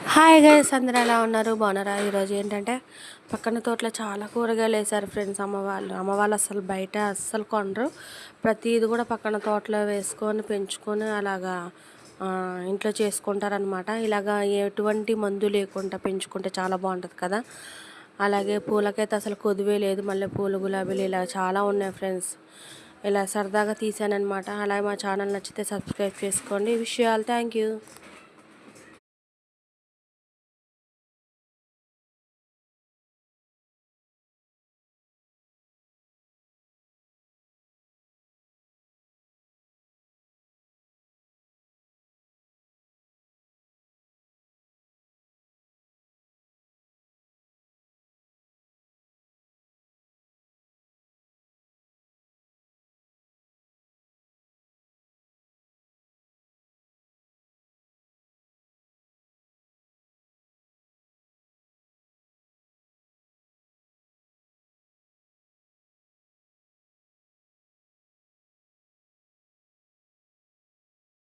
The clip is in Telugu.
హాయ్ గైస్, అందరూ ఎలా ఉన్నారు? బాగున్నారా? ఈరోజు ఏంటంటే పక్కన తోటలో చాలా కూరగాయలు వేశారు ఫ్రెండ్స్. అమ్మ వాళ్ళు అసలు బయట అస్సలు కొనరు. ప్రతిది కూడా పక్కన తోటలో వేసుకొని పెంచుకొని అలాగా ఇంట్లో చేసుకుంటారనమాట. ఇలాగా ఎటువంటి మందు లేకుండా పెంచుకుంటే చాలా బాగుంటుంది కదా. అలాగే పూలకైతే అసలు కొదువే లేదు. మళ్ళీ పూలు, గులాబీలు ఇలా చాలా ఉన్నాయి ఫ్రెండ్స్. ఇలా సరదాగా తీసానమాట. అలాగే మా ఛానల్ నచ్చితే సబ్స్క్రైబ్ చేసుకోండి. Wish you all. Thank you.